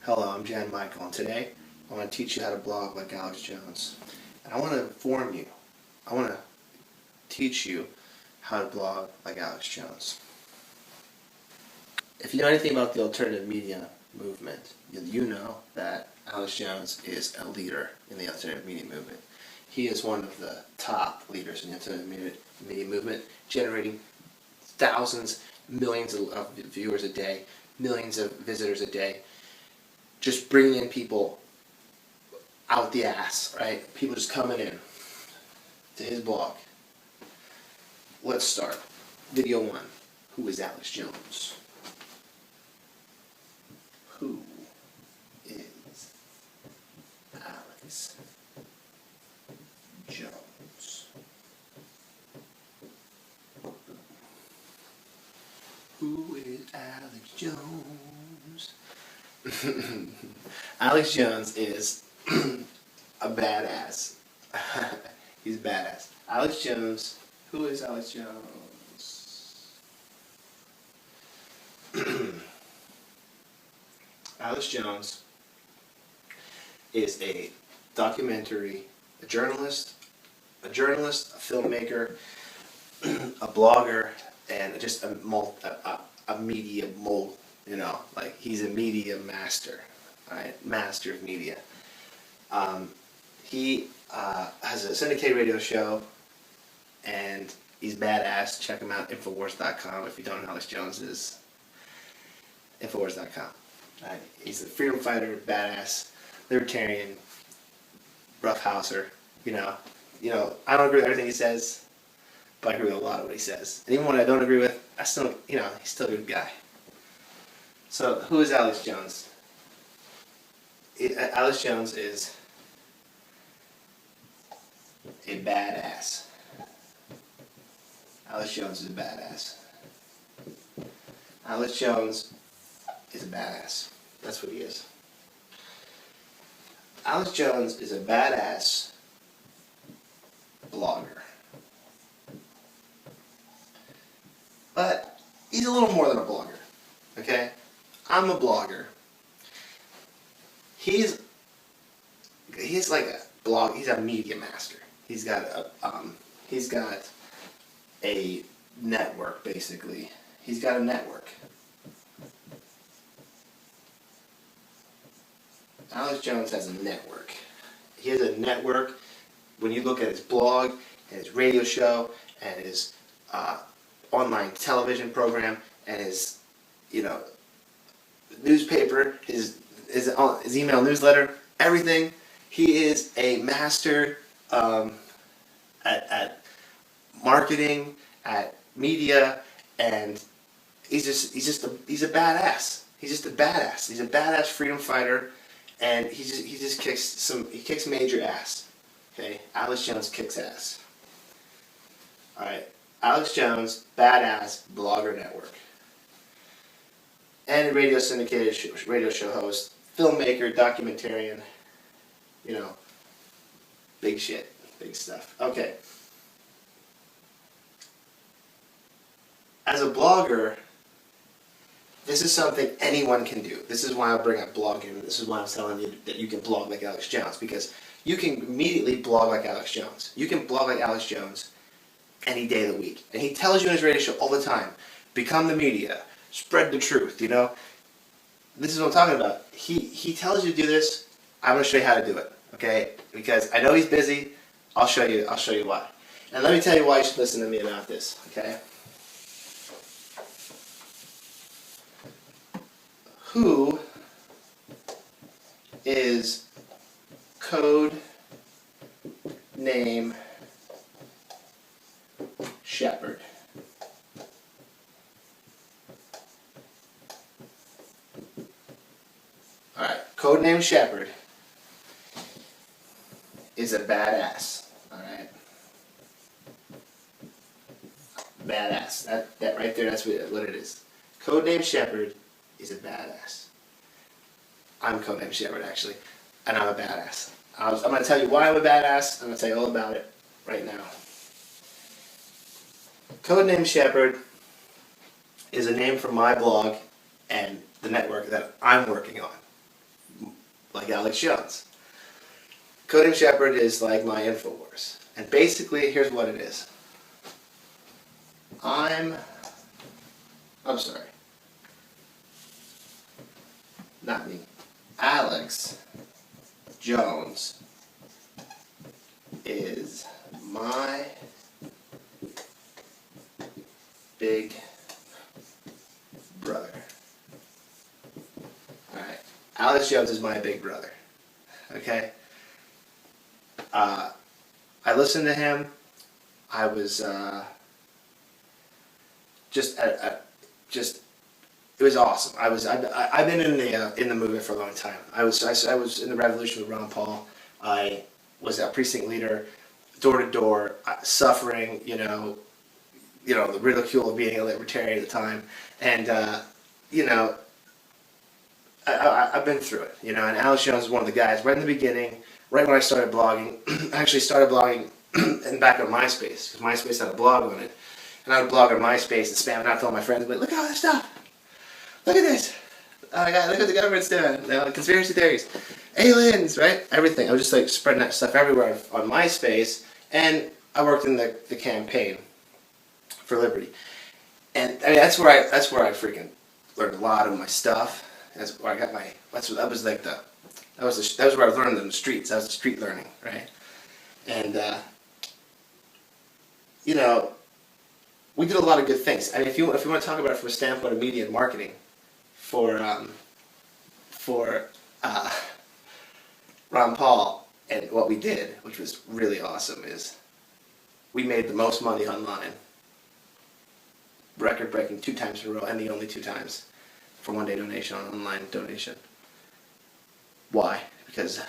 Hello, I'm Jan Michael, and today I want to teach you how to blog like Alex Jones. And I want to inform you, I want to teach you how to blog like Alex Jones. If you know anything about the alternative media movement, you know that Alex Jones is a leader in the alternative media movement. He is one of the top leaders in the alternative media movement, generating thousands, millions of viewers a day, millions of visitors a day, just bringing in people out the ass, right? People just coming in to his blog. Let's start. Video 1. Who is Alex Jones? Who is Alex Jones? Who is Alex Jones? Alex Jones is a badass. He's badass. Alex Jones. Who is Alex Jones? Alex Jones is a documentary, a journalist, a filmmaker, a blogger, and just a media mogul. You know, like he's a media master, right? Master of media. He has a syndicated radio show, and he's badass. Check him out, Infowars.com. If you don't know who Alex Jones is, Infowars.com. Right? He's a freedom fighter, badass, libertarian, roughhouser. You know, I don't agree with everything he says, but I agree with a lot of what he says. And even when I don't agree with, I still, he's still a good guy. So, who is Alex Jones? Alex Jones is a badass. Alex Jones is a badass. Alex Jones is a badass. That's what he is. Alex Jones is a badass blogger. But he's a little more than a blogger. Okay? I'm a blogger. He's like a blog. He's a media master. He's got a network, basically. He's got a network. Alex Jones has a network. He has a network. When you look at his blog and his radio show and his online television program and his newspaper, his email newsletter, everything. He is a master at marketing, at media, and he's a badass. He's just a badass. He's a badass freedom fighter, and he just kicks major ass. Okay, Alex Jones kicks ass. All right, Alex Jones, badass blogger network. And a syndicated radio show host, filmmaker, documentarian, big shit, big stuff. Okay. As a blogger, this is something anyone can do. This is why I bring up blogging. This is why I'm telling you that you can blog like Alex Jones, because you can immediately blog like Alex Jones. You can blog like Alex Jones any day of the week. And he tells you in his radio show all the time, become the media. Spread the truth, This is what I'm talking about. He tells you to do this. I'm going to show you how to do it, okay? Because I know he's busy. I'll show you why. And let me tell you why you should listen to me about this, okay? Who is code name Shepherd? Alright, codename Shepherd is a badass. Alright? Badass. That right there, that's what it is. Codename Shepherd is a badass. I'm codename Shepherd, actually, and I'm a badass. I'm going to tell you why I'm a badass. I'm going to tell you all about it right now. Codename Shepherd is a name for my blog and the network that I'm working on. like Alex Jones. Codename Shepard is like my Infowars. And basically, here's what it is. I'm sorry. Not me. Alex Jones is my big brother. Alright. Alex Jones is my big brother. Okay? I listened to him. I was it was awesome. I've been in the movement for a long time. I was in the revolution with Ron Paul. I was a precinct leader, door to door, suffering. The ridicule of being a libertarian at the time, and I've been through it. And Alex Jones was one of the guys right in the beginning, right when I started blogging. I actually started blogging and back on MySpace, because MySpace had a blog on it. And I would blog on MySpace and spam it out to all my friends. Like, look at all this stuff. Look at this. Oh my God, look what the government's doing. Conspiracy theories. Aliens, right? Everything. I was just like spreading that stuff everywhere on MySpace. And I worked in the campaign for liberty. And I mean, that's where I freaking learned a lot of my stuff. That's where I got my, that was where I learned in the streets. That was the street learning, right? And, we did a lot of good things. I mean, if you want to talk about it from a standpoint of media and marketing, for Ron Paul, and what we did, which was really awesome, is we made the most money online, record-breaking 2 times in a row, and the only 2 times for one-day donation on online donation. Why? Because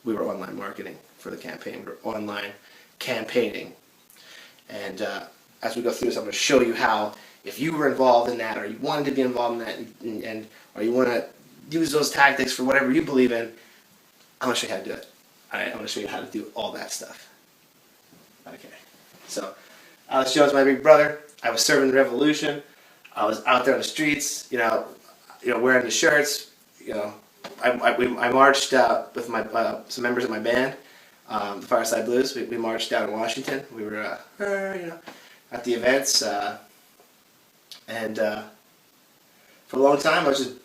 we were online marketing for the campaign. We were online campaigning, and as we go through this, I'm going to show you how, if you were involved in that, or you wanted to be involved in that, or you want to use those tactics for whatever you believe in, I'm going to show you how to do it. All right, I'm going to show you how to do all that stuff. Okay, so Alex Jones, my big brother. I was serving the revolution. I was out there on the streets, wearing the shirts. I marched with some members of my band, the Fireside Blues. We marched down in Washington. We were, at the events, and for a long time I was just,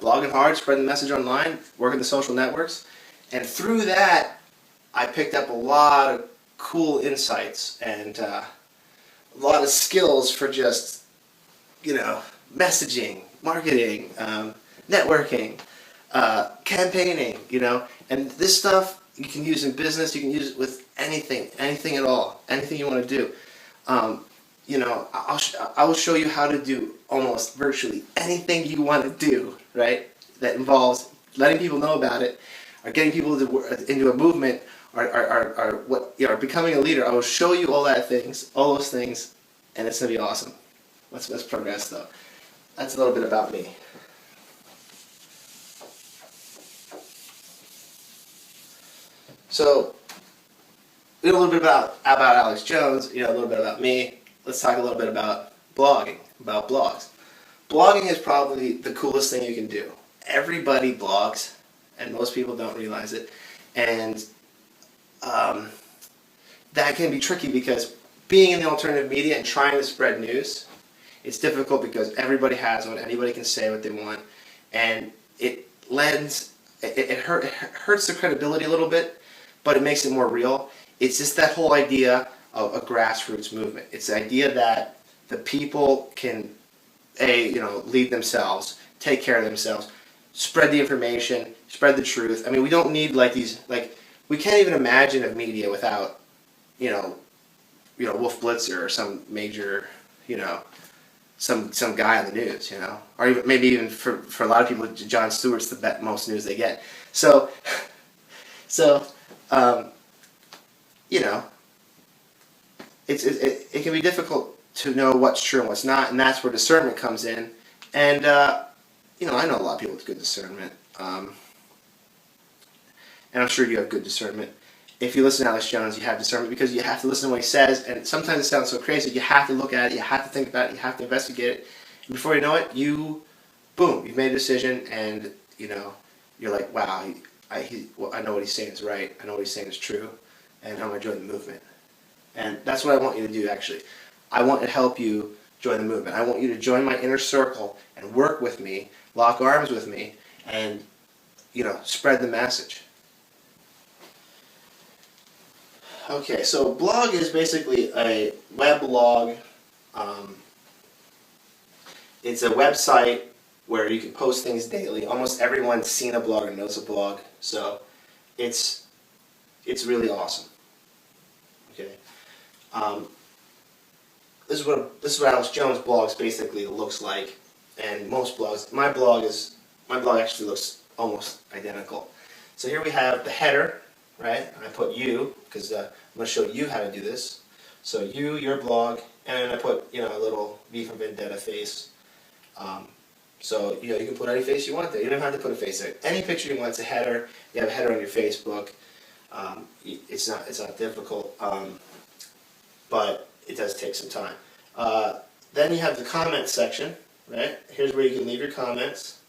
blogging hard, spreading the message online, working the social networks, and through that I picked up a lot of cool insights and a lot of skills for just, messaging, marketing, networking, campaigning, and this stuff you can use in business, you can use it with anything at all, anything you want to do. I will show you how to do almost virtually anything you want to do, right? That involves letting people know about it, or getting people into a movement, or becoming a leader. I will show you all those things, and it's gonna be awesome. Let's progress though. That's a little bit about me. So, a little bit about Alex Jones, a little bit about me. Let's talk a little bit about blogging, about blogs. Blogging is probably the coolest thing you can do. Everybody blogs, and most people don't realize it. And that can be tricky because being in the alternative media and trying to spread news, it's difficult because everybody has one, anybody can say what they want, and it hurts the credibility a little bit, but it makes it more real. It's just that whole idea of a grassroots movement. It's the idea that the people can, lead themselves, take care of themselves, spread the information, spread the truth. I mean, we don't need we can't even imagine a media without, Wolf Blitzer or some major, some guy on the news, or even, maybe even for a lot of people, Jon Stewart's the most news they get. So, it can be difficult to know what's true and what's not, and that's where discernment comes in. And I know a lot of people with good discernment, and I'm sure you have good discernment. If you listen to Alex Jones, you have discernment because you have to listen to what he says, and sometimes it sounds so crazy. You have to look at it, you have to think about it, you have to investigate it, and before you know it, you've made a decision, and you're like, wow, I know what he's saying is right. I know what he's saying is true, and I'm gonna join the movement. And that's what I want you to do. Actually, I want to help you join the movement. I want you to join my inner circle and work with me, lock arms with me, and spread the message. Okay, so blog is basically a weblog. It's a website where you can post things daily. Almost everyone's seen a blog or knows a blog, so it's really awesome. Okay, this is what Alex Jones' blogs basically looks like, and most blogs. My blog actually looks almost identical. So here we have the header, right? I put you because I'm going to show you how to do this. So your blog, and I put a little V for Vendetta face. So you can put any face you want there. You don't have to put a face there. Any picture you want. It's a header. You have a header on your Facebook. It's not difficult, but it does take some time. Then you have the comments section, right? Here's where you can leave your comments.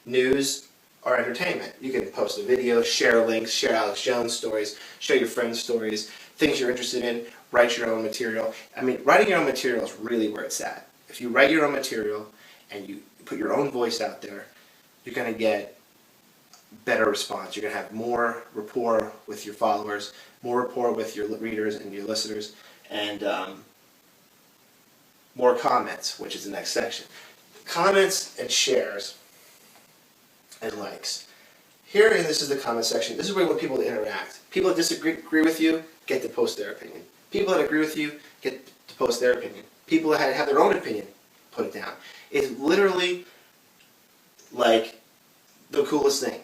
News or entertainment. You can post a video, share links, share Alex Jones stories, share your friends' stories, things you're interested in, write your own material. I mean, writing your own material is really where it's at. If you write your own material and you put your own voice out there, you're going to get better response. You're going to have more rapport with your followers, more rapport with your readers and your listeners, and more comments, which is the next section. Comments and shares and likes. Here, and this is the comment section. This is where we want people to interact. People that disagree with you get to post their opinion. People that agree with you get to post their opinion. People that have their own opinion, put it down. It's literally like the coolest thing.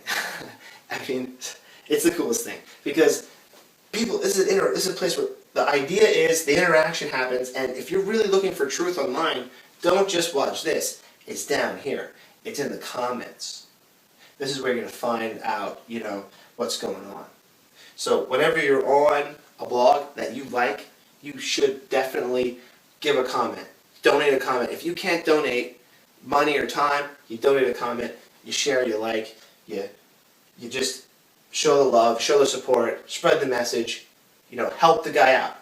I mean, it's the coolest thing because people. This is a place where the idea is the interaction happens, and if you're really looking for truth online, don't just watch this. It's down here. It's in the comments. This is where you're going to find out, what's going on. So whenever you're on a blog that you like, you should definitely give a comment. Donate a comment. If you can't donate money or time, you donate a comment, you share, you like, you just show the love, show the support, spread the message, help the guy out.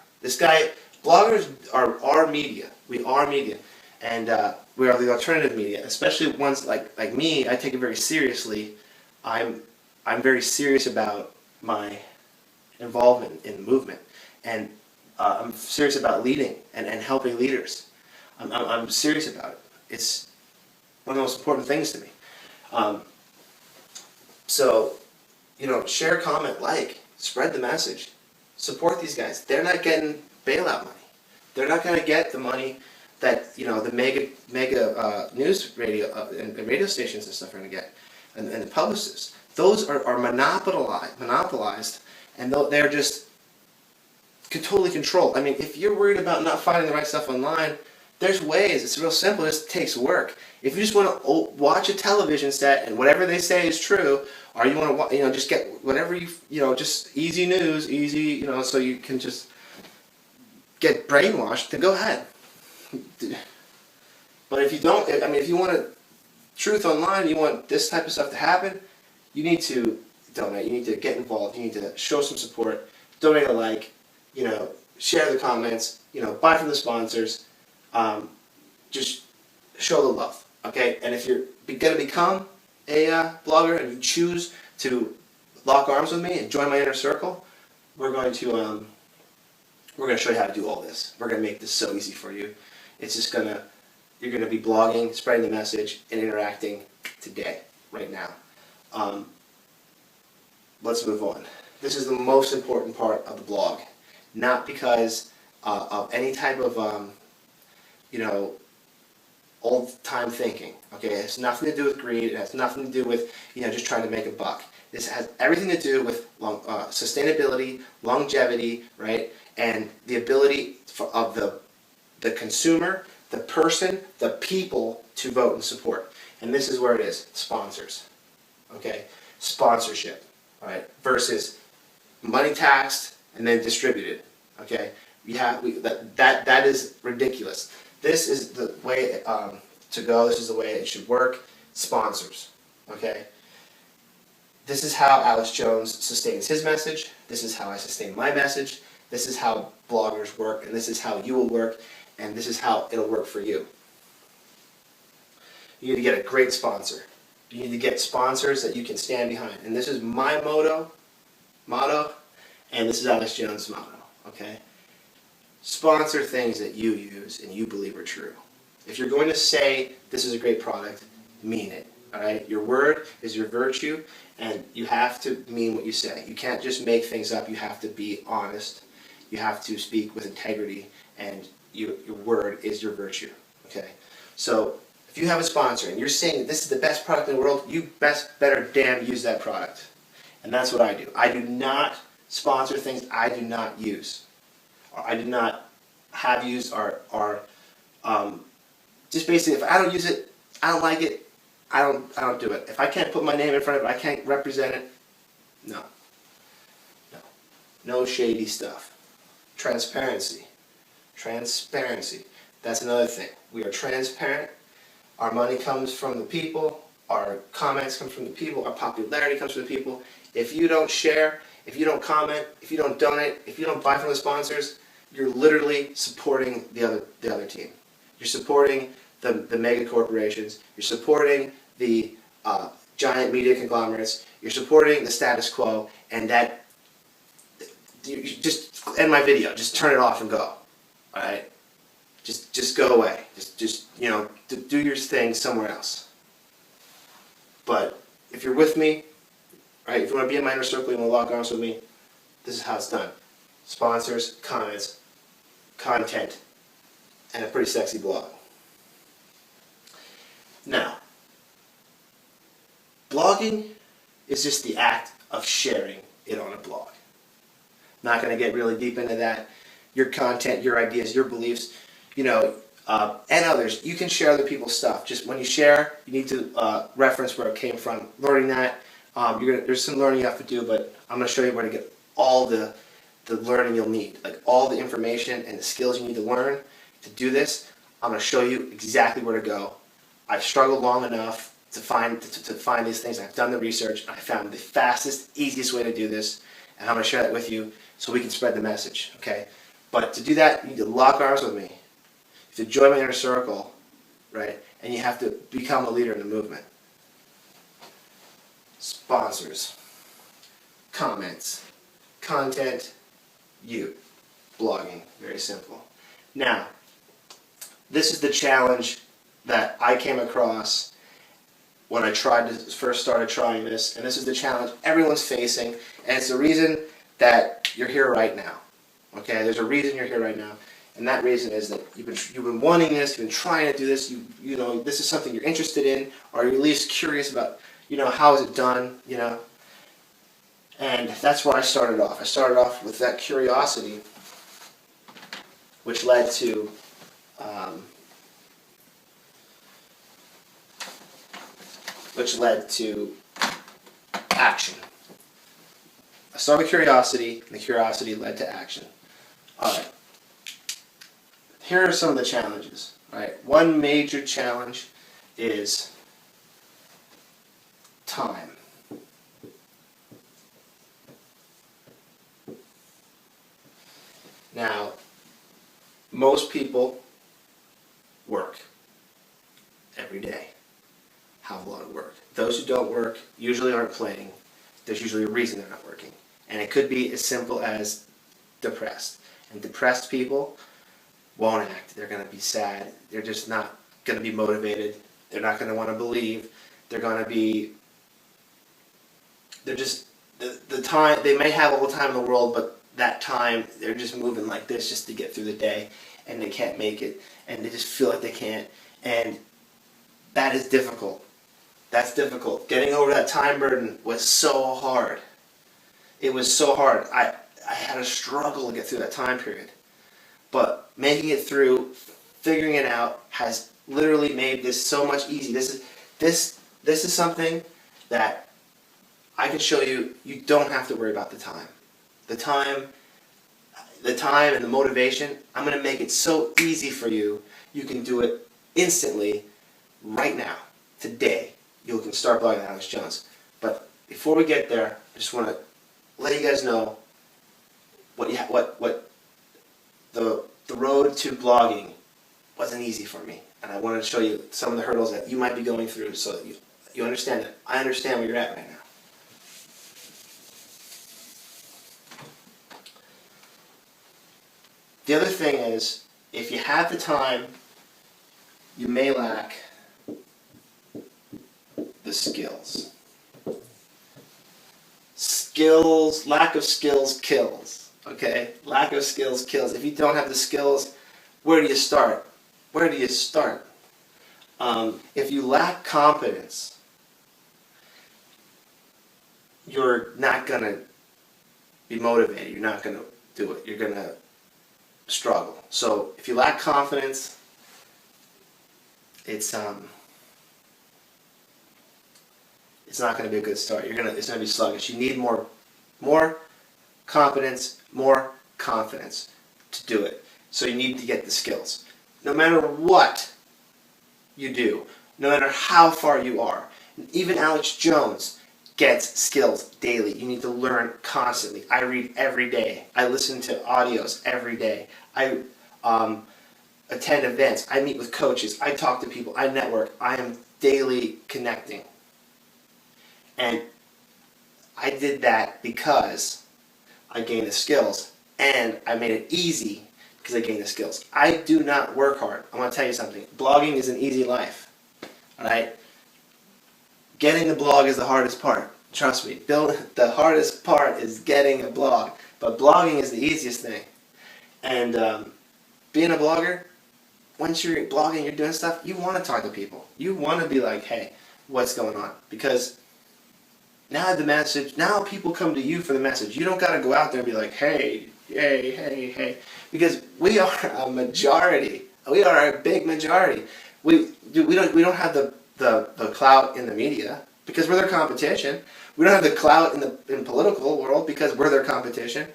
Bloggers are our media. We are media. And we are the alternative media, especially ones like me. I take it very seriously. I'm very serious about my involvement in the movement, and I'm serious about leading and helping leaders. I'm serious about it. It's one of the most important things to me. So, share, comment, like, spread the message, support these guys. They're not getting bailout money. They're not going to get the money that the mega news radio and radio stations and stuff are going to get, and the publicists. Those are monopolized, and they're just totally controlled. I mean, if you're worried about not finding the right stuff online, there's ways. It's real simple. It just takes work. If you just want to watch a television set and whatever they say is true, or you want to just get whatever just easy news, easy so you can just get brainwashed, then go ahead. But if you don't, if you want truth online, you want this type of stuff to happen, you need to donate. You need to get involved. You need to show some support. Donate a like. Share the comments. Buy from the sponsors. Just show the love. Okay. And if you're going to become a blogger and you choose to lock arms with me and join my inner circle, we're going to show you how to do all this. We're going to make this so easy for you. It's just you're going to be blogging, spreading the message, and interacting today, right now. Let's move on. This is the most important part of the blog. Not because of any type of, old-time thinking. Okay, it has nothing to do with greed. It has nothing to do with, just trying to make a buck. This has everything to do with sustainability, longevity, right? And the ability of the consumer, the person, the people to vote and support. And this is where it is, sponsors. Okay? Sponsorship, all right? Versus money taxed and then distributed. Okay? That is ridiculous. This is the way to go. This is the way it should work. Sponsors. Okay? this is how Alex Jones sustains his message. This is how I sustain my message. This is how bloggers work, and this is how you will work, and this is how it'll work for you. You need to get a great sponsor. You need to get sponsors that you can stand behind. And this is my motto, and this is Alex Jones' motto, okay? Sponsor things that you use and you believe are true. If you're going to say this is a great product, mean it, all right? Your word is your virtue, and you have to mean what you say. You can't just make things up. You have to be honest. You have to speak with integrity, and your word is your virtue, okay? So if you have a sponsor and you're saying this is the best product in the world, you better damn use that product. And that's what I do. I do not sponsor things I do not use. Or I do not have used or just basically, if I don't use it, I don't like it, I don't do it. If I can't put my name in front of it, I can't represent it, no. No shady stuff. Transparency. That's another thing. We are transparent. Our money comes from the people. Our comments come from the people. Our popularity comes from the people. If you don't share, if you don't comment, if you don't donate, if you don't buy from the sponsors, you're literally supporting the other team. You're supporting the mega corporations. You're supporting the giant media conglomerates. You're supporting the status quo, and that you just end my video. Just turn it off and go. All right. Just go away. Just do your thing somewhere else. But if you're with me, right? If you want to be in my inner circle, you want to lock arms with me, this is how it's done. Sponsors, comments, content, and a pretty sexy blog. Now, blogging is just the act of sharing it on a blog. Not going to get really deep into that. Your content, your ideas, your beliefs, and others. You can share other people's stuff. Just when you share, you need to reference where it came from. Learning that, there's some learning you have to do, but I'm going to show you where to get all the learning you'll need, like all the information and the skills you need to learn to do this. I'm going to show you exactly where to go. I've struggled long enough to find these things. I've done the research. I found the fastest, easiest way to do this, and I'm going to share that with you so we can spread the message. Okay, but to do that, you need to lock arms with me. You have to join my inner circle, right? And you have to become a leader in the movement. Sponsors, comments, content, you. Blogging, very simple. Now, this is the challenge that I came across when I first started trying this, and this is the challenge everyone's facing, and it's the reason that you're here right now. Okay, there's a reason you're here right now, and that reason is that you've been wanting this, you've been trying to do this, this is something you're interested in, or you're at least curious about, how is it done, and that's where I started off. I started off with that curiosity, which led to action. I started with curiosity, and the curiosity led to action. Alright. Here are some of the challenges. Right? One major challenge is time. Now, most people work every day. Have a lot of work. Those who don't work usually aren't playing. There's usually a reason they're not working. And it could be as simple as depressed. And depressed people won't act. They're going to be sad. They're just not going to be motivated. They're not going to want to believe. They're going to be... They're just... The time... They may have all the time in the world, but that time, they're just moving like this just to get through the day. And they can't make it. And they just feel like they can't. And that is difficult. That's difficult. Getting over that time burden was so hard. It was so hard. I had a struggle to get through that time period. But making it through, figuring it out, has literally made this so much easy. This is something that I can show you. You don't have to worry about the time. The time and the motivation, I'm going to make it so easy for you. You can do it instantly, right now, today. You can start blogging Alex Jones. But before we get there, I just want to let you guys know what the road to blogging wasn't easy for me, and I wanted to show you some of the hurdles that you might be going through, so that you understand that I understand where you're at right now. The other thing is, if you have the time, you may lack the skills. Lack of skills kills. Okay? Lack of skills kills. If you don't have the skills, where do you start? Where do you start? If you lack confidence, you're not going to be motivated. You're not going to do it. You're going to struggle. So if you lack confidence, it's not going to be a good start. It's going to be sluggish. You need more confidence to do it. So you need to get the skills. No matter what you do, no matter how far you are, even Alex Jones gets skills daily. You need to learn constantly. I read every day. I listen to audios every day. I attend events. I meet with coaches. I talk to people. I network. I am daily connecting. And I did that because I gained the skills, and I made it easy because I gained the skills. I do not work hard. I want to tell you something. Blogging is an easy life. All right? Getting the blog is the hardest part. Trust me. The hardest part is getting a blog. But blogging is the easiest thing. And being a blogger, once you're blogging, you're doing stuff, you want to talk to people. You want to be like, hey, what's going on? Because now the message, now people come to you for the message. You don't got to go out there and be like, hey, because we are a majority. We are a big majority. We don't have the clout in the media because we're their competition. We don't have the clout in the political world because we're their competition.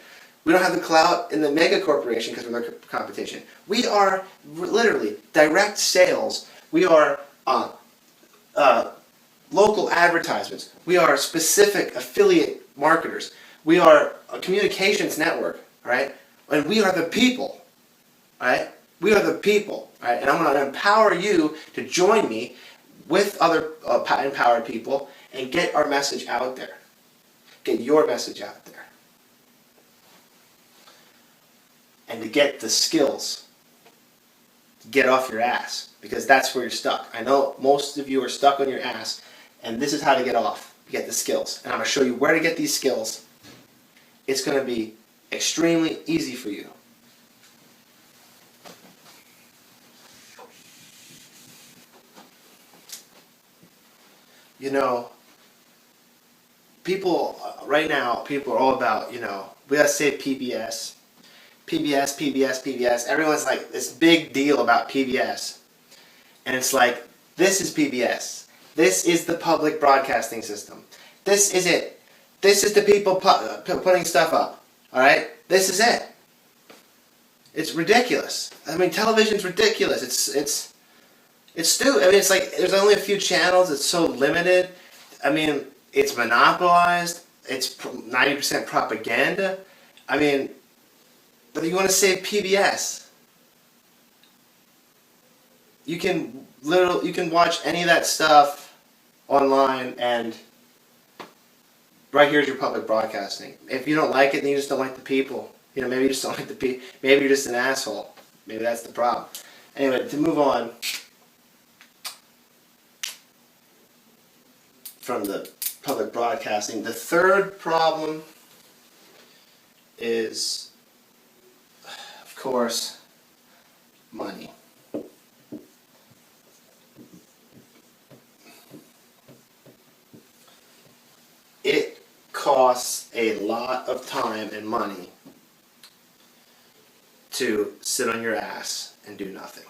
We don't have the clout in the mega corporation because we're their competition. We are literally direct sales. We are local advertisements. We are specific affiliate marketers. We are a communications network, right? And we are the people, right? We are the people, right? And I'm going to empower you to join me with other empowered people and get our message out there. Get your message out there. And to get the skills to get off your ass, because that's where you're stuck. I know most of you are stuck on your ass, and this is how to get off. Get the skills. And I'm going to show you where to get these skills. It's going to be extremely easy for you. You know, people, right now, people are all about, we got to say PBS. PBS. Everyone's like, this big deal about PBS. And it's like, this is PBS. This is the public broadcasting system. This is it. This is the people putting stuff up. All right? This is it. It's ridiculous. I mean, television's ridiculous. It's stupid. I mean, it's like there's only a few channels. It's so limited. I mean, it's monopolized. It's 90% propaganda. I mean, but you want to say PBS? You can watch any of that stuff online, and right here's your public broadcasting. If you don't like it, then you just don't like the people. Maybe you just don't like the people. Maybe you're just an asshole. Maybe that's the problem. Anyway, to move on from the public broadcasting, the third problem is, of course, money. It costs a lot of time and money to sit on your ass and do nothing.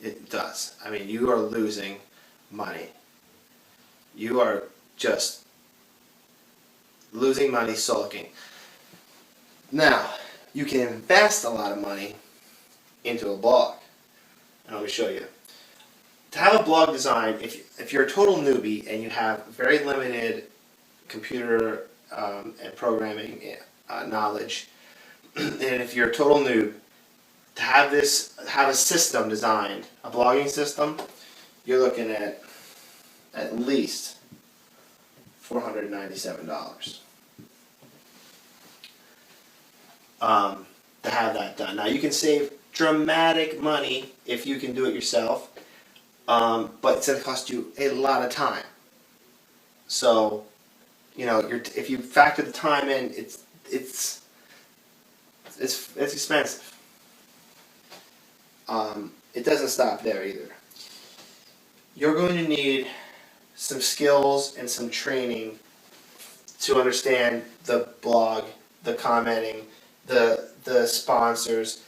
It does. I mean, you are losing money. You are just losing money sulking. Now, you can invest a lot of money into a blog. And let me show you. To have a blog design, if you're a total newbie and you have very limited computer and programming knowledge, and if you're a total noob, to have a system designed, a blogging system, you're looking at least $497 to have that done. Now you can save dramatic money if you can do it yourself, but it's going to cost you a lot of time. So, you know, if you factor the time in, it's expensive. It doesn't stop there either. You're going to need some skills and some training to understand the blog, the commenting, the sponsors,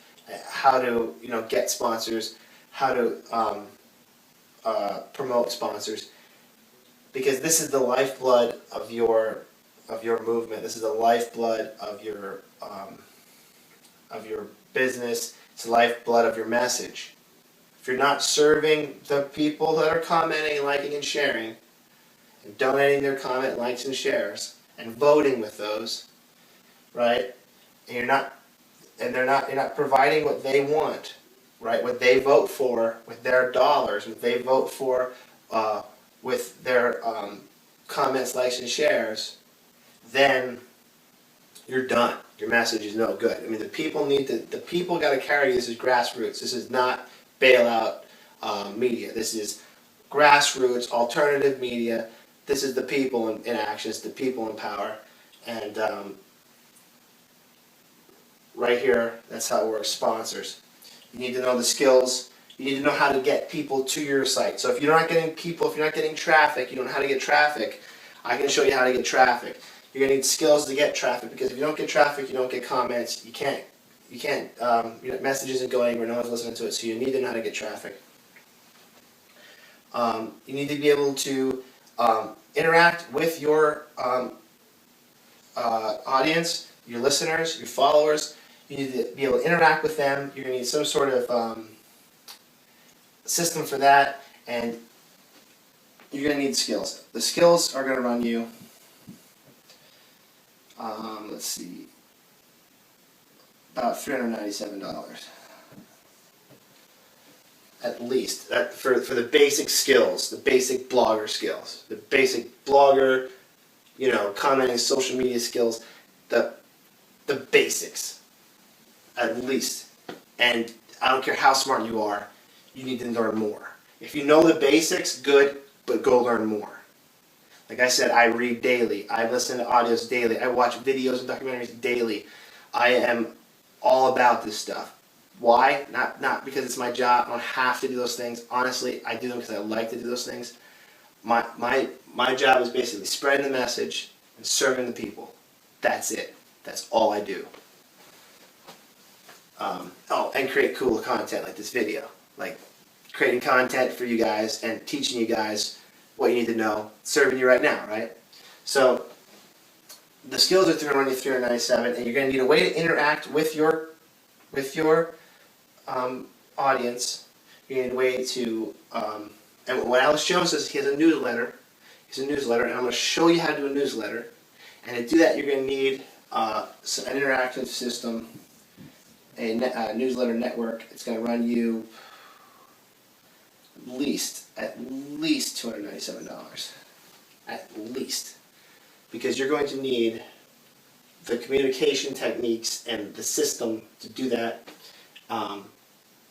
how to get sponsors, how to promote sponsors, because this is the lifeblood of your movement. This is the lifeblood of your business. It's the lifeblood of your message. If you're not serving the people that are commenting, liking, and sharing, and donating their comment, likes, and shares, and voting with those, right? And you're not providing what they want, right? What they vote for with their dollars, what they vote for with their comments, likes, and shares, then you're done. Your message is no good. I mean, the people got to carry this as grassroots. This is not bailout media. This is grassroots, alternative media. This is the people in action. It's the people in power. And right here, that's how it works. Sponsors. You need to know the skills. You need to know how to get people to your site. So if you're not getting people, if you're not getting traffic, you don't know how to get traffic, I can show you how to get traffic. You're going to need skills to get traffic, because if you don't get traffic, you don't get comments. Your message isn't going anywhere, no one's listening to it, so you need to know how to get traffic. You need to be able to interact with your audience, your listeners, your followers. You need to be able to interact with them. You're going to need some sort of system for that, and you're going to need skills. The skills are going to run you, let's see, about $397 at least, for the basic skills, the basic blogger skills, the basic blogger, commenting, social media skills, the basics, at least. And I don't care how smart you are, you need to learn more. If you know the basics, good, but go learn more. Like I said, I read daily. I listen to audios daily. I watch videos and documentaries daily. I am all about this stuff. Why? Not because it's my job. I don't have to do those things. Honestly, I do them because I like to do those things. My job is basically spreading the message and serving the people. That's it. That's all I do. And create cool content like this video. Like creating content for you guys and teaching you guys what you need to know, serving you right now, right? So the skills are $397, and you're going to need a way to interact with your audience. You need a way to, and what Alex Jones does, he has a newsletter. He's a newsletter, and I'm going to show you how to do a newsletter. And to do that, you're going to need an interactive system, a newsletter network. It's going to run you at least $297, at least, because you're going to need the communication techniques and the system to do that.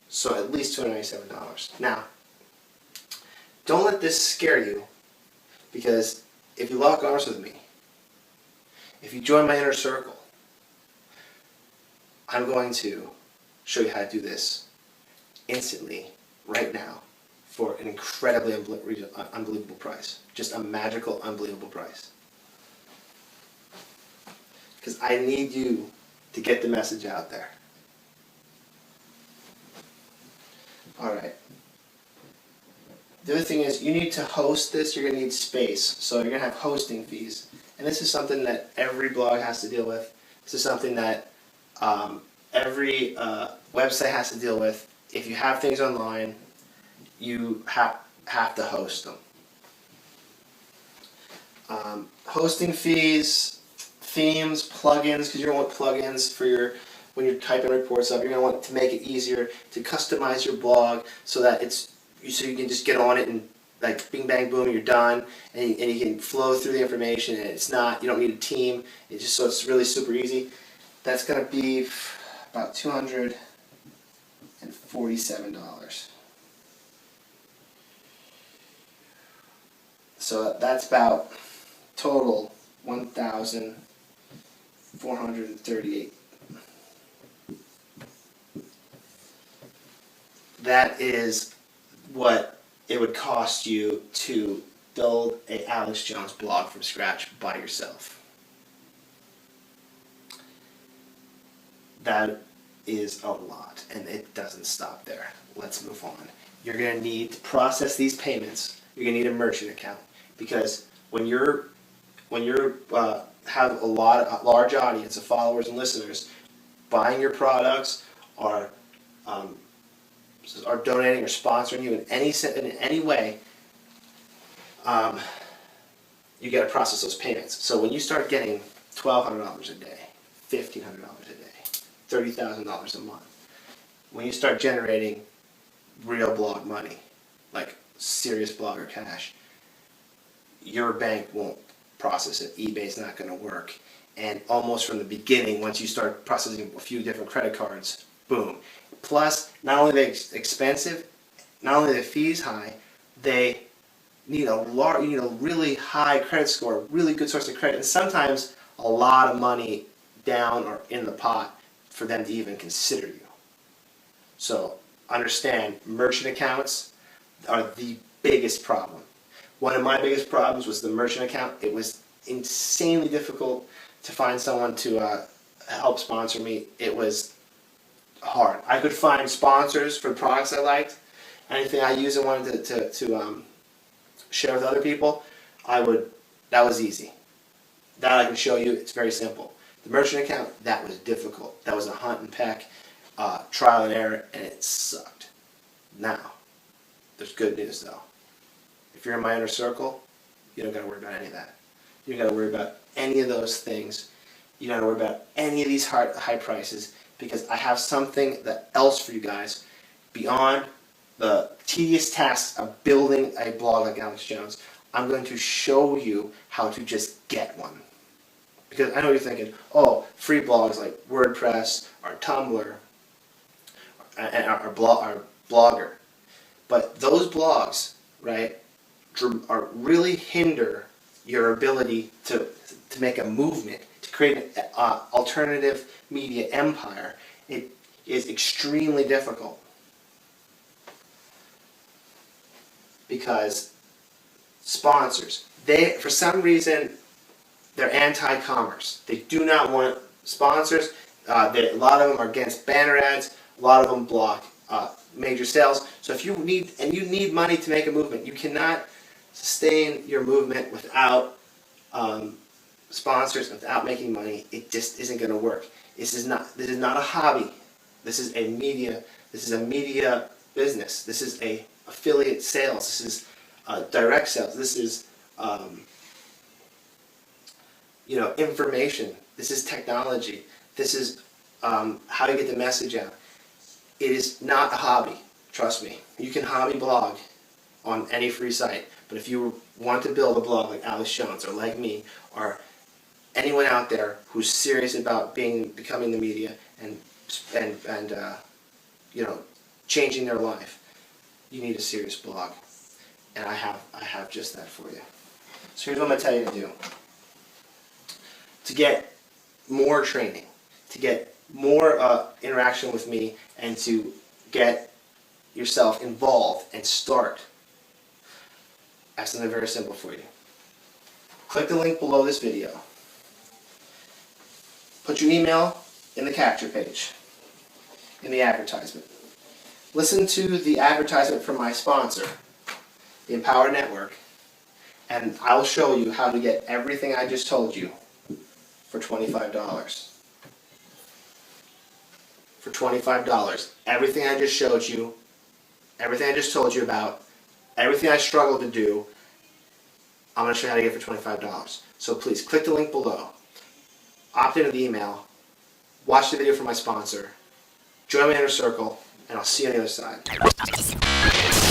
So at least $297. Now, don't let this scare you, because if you lock arms with me, if you join my inner circle, I'm going to show you how to do this instantly, right now, for an incredibly unbelievable price. Just a magical, unbelievable price. Because I need you to get the message out there. Alright. The other thing is, you need to host this. You're going to need space. So you're going to have hosting fees. And this is something that every blog has to deal with. This is something that every website has to deal with. If you have things online, you have to host them. Hosting fees, themes, plugins, because you're going to want plugins for your when you're typing reports up. You're going to want to make it easier to customize your blog so that so you can just get on it and like bing bang boom, you're done, and you can flow through the information, and you don't need a team. So it's really super easy. That's going to be about $247. So that's about total 1,438. That is what it would cost you to build a Alex Jones blog from scratch by yourself. That is a lot, and it doesn't stop there. Let's move on. You're going to need to process these payments. You're going to need a merchant account, because when you're have a large audience of followers and listeners buying your products or are donating or sponsoring you in any way, you got to process those payments. So when you start getting $1,200 a day, $1,500 a day, $30,000 a month, when you start generating real blog money, like serious blogger cash, your bank won't process it. eBay's not going to work. And almost from the beginning, once you start processing a few different credit cards, boom. Plus, not only are they expensive, not only are the fees high, they need a really high credit score, really good source of credit, and sometimes a lot of money down or in the pot for them to even consider you. So understand, merchant accounts are the biggest problem. One of my biggest problems was the merchant account. It was insanely difficult to find someone to help sponsor me. It was hard. I could find sponsors for products I liked. Anything I used and wanted to share with other people, that was easy. That I can show you. It's very simple. The merchant account, that was difficult. That was a hunt and peck, trial and error, and it sucked. Now, there's good news though. If you're in my inner circle, you don't got to worry about any of that. You don't got to worry about any of those things. You don't got to worry about any of these high prices, because I have something else for you guys beyond the tedious tasks of building a blog like Alex Jones. I'm going to show you how to just get one. Because I know you're thinking, oh, free blogs like WordPress or Tumblr and our Blogger. But those blogs, right, are really hinder your ability to make a movement, to create an alternative media empire. It is extremely difficult because sponsors, for some reason, they're anti-commerce. They do not want sponsors. A lot of them are against banner ads. A lot of them block major sales. So if you need money to make a movement, you cannot sustain your movement without sponsors, without making money. It just isn't going to work. This is not a hobby. This is a media business. This is a affiliate sales. This is direct sales. This is information. This is technology. This is how to get the message out. It is not a hobby. Trust me. You can hobby blog on any free site, but if you want to build a blog like Alex Jones or like me or anyone out there who's serious about becoming the media and changing their life, you need a serious blog, and I have just that for you. So here's what I'm going to tell you to do. To get more training, to get more interaction with me, and to get yourself involved and start, I have something very simple for you. Click the link below this video. Put your email in the capture page, in the advertisement. Listen to the advertisement from my sponsor, the Empower Network, and I'll show you how to get everything I just told you for $25. For $25. Everything I just showed you, everything I just told you about, everything I struggled to do, I'm going to show you how to get it for $25. So please click the link below, opt into the email, watch the video from my sponsor, join my inner circle, and I'll see you on the other side.